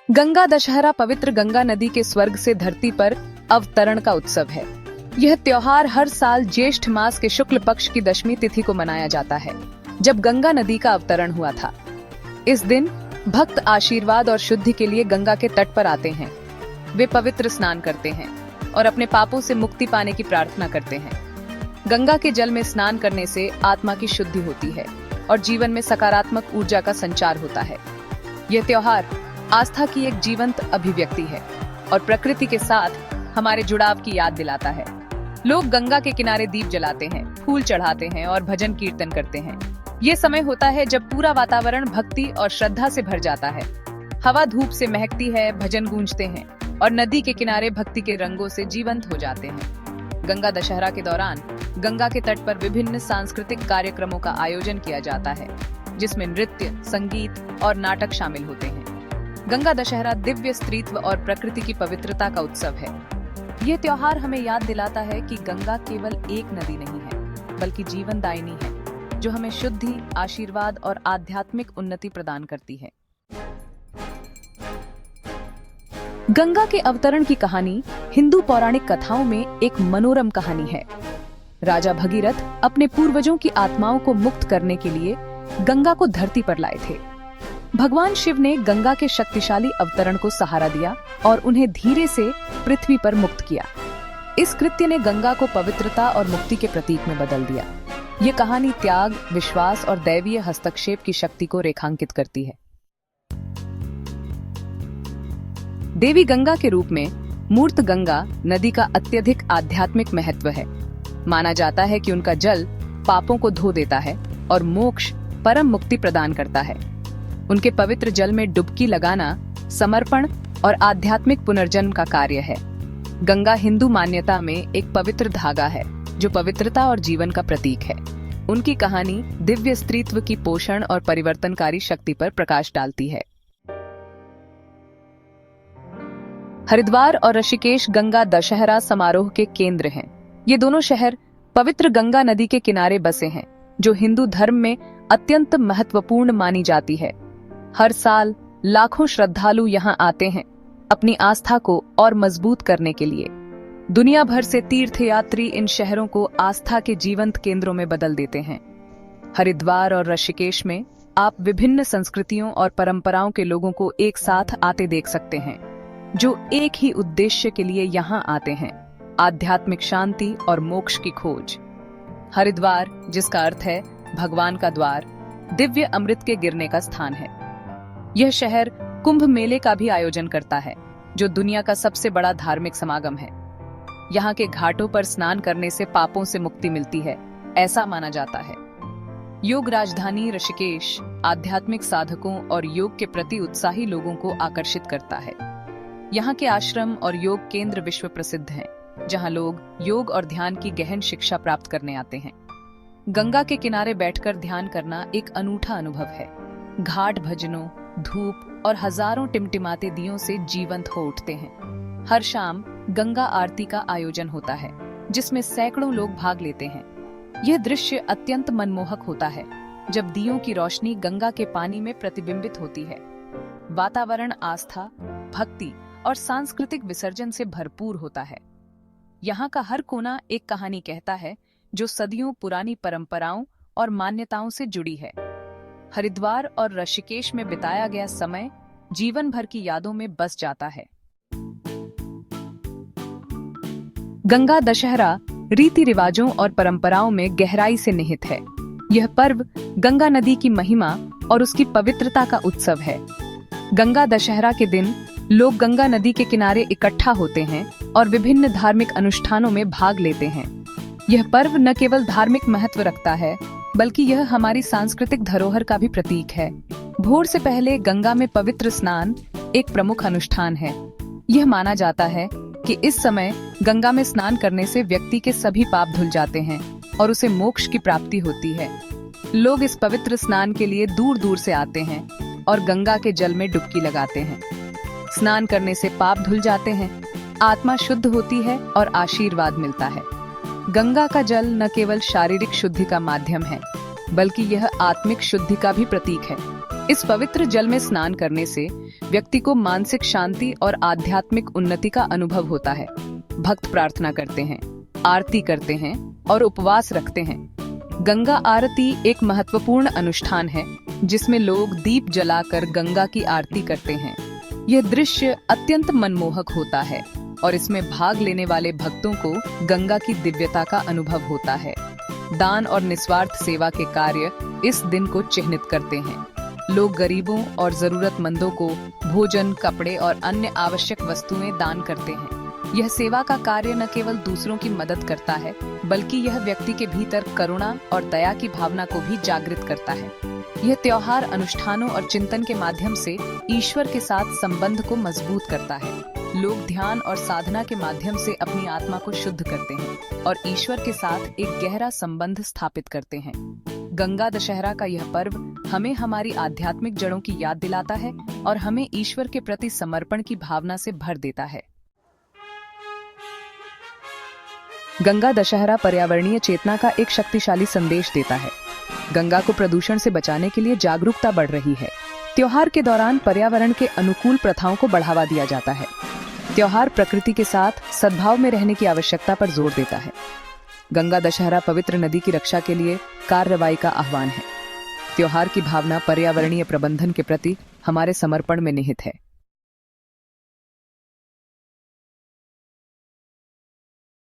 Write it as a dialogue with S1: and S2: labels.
S1: गंगा दशहरा पवित्र गंगा नदी के स्वर्ग से धरती पर अवतरण का उत्सव है। यह त्योहार हर साल ज्येष्ठ मास के शुक्ल पक्ष की दशमी तिथि को मनाया जाता है, जब गंगा नदी का अवतरण हुआ था। इस दिन भक्त आशीर्वाद और शुद्धि के लिए गंगा के तट पर आते हैं। वे पवित्र स्नान करते हैं और अपने पापों से मुक्ति पाने की प्रार्थना करते हैं। गंगा के जल में स्नान करने से आत्मा की शुद्धि होती है और जीवन में सकारात्मक ऊर्जा का संचार होता है। यह त्योहार आस्था की एक जीवंत अभिव्यक्ति है और प्रकृति के साथ हमारे जुड़ाव की याद दिलाता है। लोग गंगा के किनारे दीप जलाते हैं, फूल चढ़ाते हैं और भजन कीर्तन करते हैं। ये समय होता है जब पूरा वातावरण भक्ति और श्रद्धा से भर जाता है। हवा धूप से महकती है, भजन गूंजते हैं और नदी के किनारे भक्ति के रंगों से जीवंत हो जाते हैं। गंगा दशहरा के दौरान गंगा के तट पर विभिन्न सांस्कृतिक कार्यक्रमों का आयोजन किया जाता है, जिसमें नृत्य, संगीत और नाटक शामिल होते हैं। गंगा दशहरा दिव्य स्त्रीत्व और प्रकृति की पवित्रता का उत्सव है। ये त्योहार हमें याद दिलाता है कि गंगा केवल एक नदी नहीं है, बल्कि जीवनदायिनी है, जो हमें शुद्धि, आशीर्वाद और आध्यात्मिक उन्नति प्रदान करती है। गंगा के अवतरण की कहानी हिंदू पौराणिक कथाओं में एक मनोरम कहानी है। राजा भगीरथ अपने पूर्वजों की आत्माओं को मुक्त करने के लिए गंगा को धरती पर लाए थे। भगवान शिव ने गंगा के शक्तिशाली अवतरण को सहारा दिया और उन्हें धीरे से पृथ्वी पर मुक्त किया। इस कृत्य ने गंगा को पवित्रता और मुक्ति के प्रतीक में बदल दिया। ये कहानी त्याग, विश्वास और दैवीय हस्तक्षेप की शक्ति को रेखांकित करती है। देवी गंगा के रूप में मूर्त गंगा नदी का अत्यधिक आध्यात्मिक महत्व है। माना जाता है कि उनका जल पापों को धो देता है और मोक्ष, परम मुक्ति प्रदान करता है। उनके पवित्र जल में डुबकी लगाना समर्पण और आध्यात्मिक पुनर्जन्म का कार्य है। गंगा हिंदू मान्यता में एक पवित्र धागा है, जो पवित्रता और जीवन का प्रतीक है। उनकी कहानी दिव्य स्त्रीत्व की पोषण और परिवर्तनकारी शक्ति पर प्रकाश डालती है। हरिद्वार और ऋषिकेश गंगा दशहरा समारोह के केंद्र हैं। ये दोनों शहर पवित्र गंगा नदी के किनारे बसे हैं, जो हिंदू धर्म में अत्यंत महत्वपूर्ण मानी जाती है। हर साल लाखों श्रद्धालु यहाँ आते हैं, अपनी आस्था को और मजबूत करने के लिए। दुनिया भर से तीर्थयात्री इन शहरों को आस्था के जीवंत केंद्रों में बदल देते हैं। हरिद्वार और ऋषिकेश में आप विभिन्न संस्कृतियों और परंपराओं के लोगों को एक साथ आते देख सकते हैं, जो एक ही उद्देश्य के लिए यहाँ आते हैं: आध्यात्मिक शांति और मोक्ष की खोज। हरिद्वार, जिसका अर्थ है भगवान का द्वार, दिव्य अमृत के गिरने का स्थान है। यह शहर कुंभ मेले का भी आयोजन करता है, जो दुनिया का सबसे बड़ा धार्मिक समागम है। यहाँ के घाटों पर स्नान करने से पापों से मुक्ति मिलती है, ऐसा माना जाता है। योग राजधानी ऋषिकेश आध्यात्मिक साधकों और योग के प्रति उत्साही लोगों को आकर्षित करता है। यहाँ के आश्रम और योग केंद्र विश्व प्रसिद्ध हैं, जहाँ लोग योग और ध्यान की गहन शिक्षा प्राप्त करने आते हैं। गंगा के किनारे बैठकर ध्यान करना एक अनूठा अनुभव है। घाट भजनों, धूप और हजारों टिमटिमाते दियों से जीवंत हो उठते हैं। हर शाम गंगा आरती का आयोजन होता है, जिसमें सैकड़ों लोग भाग लेते हैं। यह दृश्य अत्यंत मनमोहक होता है, जब दियों की रोशनी गंगा के पानी में प्रतिबिंबित होती है। वातावरण आस्था, भक्ति और सांस्कृतिक विसर्जन से भरपूर होता है। यहाँ का हर कोना एक कहानी कहता है, जो सदियों पुरानी परंपराओं और मान्यताओं से जुड़ी है। हरिद्वार और ऋषिकेश में बिताया गया समय जीवन भर की यादों में बस जाता है। गंगा दशहरा रीति रिवाजों और परंपराओं में गहराई से निहित है। यह पर्व गंगा नदी की महिमा और उसकी पवित्रता का उत्सव है। गंगा दशहरा के दिन लोग गंगा नदी के किनारे इकट्ठा होते हैं और विभिन्न धार्मिक अनुष्ठानों में भाग लेते हैं। यह पर्व न केवल धार्मिक महत्व रखता है, बल्कि यह हमारी सांस्कृतिक धरोहर का भी प्रतीक है। भोर से पहले गंगा में पवित्र स्नान एक प्रमुख अनुष्ठान है। यह माना जाता है कि इस समय गंगा में स्नान करने से व्यक्ति के सभी पाप धुल जाते हैं और उसे मोक्ष की प्राप्ति होती है। लोग इस पवित्र स्नान के लिए दूर दूर से आते हैं और गंगा के जल में डुबकी लगाते हैं। स्नान करने से पाप धुल जाते हैं, आत्मा शुद्ध होती है और आशीर्वाद मिलता है। गंगा का जल न केवल शारीरिक शुद्धि का माध्यम है, बल्कि यह आत्मिक शुद्धि का भी प्रतीक है। इस पवित्र जल में स्नान करने से व्यक्ति को मानसिक शांति और आध्यात्मिक उन्नति का अनुभव होता है। भक्त प्रार्थना करते हैं, आरती करते हैं और उपवास रखते हैं। गंगा आरती एक महत्वपूर्ण अनुष्ठान है जिसमें लोग दीप जलाकर गंगा की आरती करते हैं। यह दृश्य अत्यंत मनमोहक होता है और इसमें भाग लेने वाले भक्तों को गंगा की दिव्यता का अनुभव होता है। दान और निस्वार्थ सेवा के कार्य इस दिन को चिह्नित करते हैं। लोग गरीबों और जरूरतमंदों को भोजन, कपड़े और अन्य आवश्यक वस्तुएं दान करते हैं। यह सेवा का कार्य न केवल दूसरों की मदद करता है, बल्कि यह व्यक्ति के भीतर करुणा और दया की भावना को भी जागृत करता है। यह त्योहार अनुष्ठानों और चिंतन के माध्यम से ईश्वर के साथ संबंध को मजबूत करता है। लोग ध्यान और साधना के माध्यम से अपनी आत्मा को शुद्ध करते हैं और ईश्वर के साथ एक गहरा संबंध स्थापित करते हैं। गंगा दशहरा का यह पर्व हमें हमारी आध्यात्मिक जड़ों की याद दिलाता है और हमें ईश्वर के प्रति समर्पण की भावना से भर देता है। गंगा दशहरा पर्यावरणीय चेतना का एक शक्तिशाली संदेश देता है। गंगा को प्रदूषण से बचाने के लिए जागरूकता बढ़ रही है। त्योहार के दौरान पर्यावरण के अनुकूल प्रथाओं को बढ़ावा दिया जाता है। त्योहार प्रकृति के साथ सद्भाव में रहने की आवश्यकता पर जोर देता है। गंगा दशहरा पवित्र नदी की रक्षा के लिए कार्रवाई का आह्वान है। त्योहार की भावना पर्यावरणीय प्रबंधन के प्रति हमारे समर्पण में निहित है।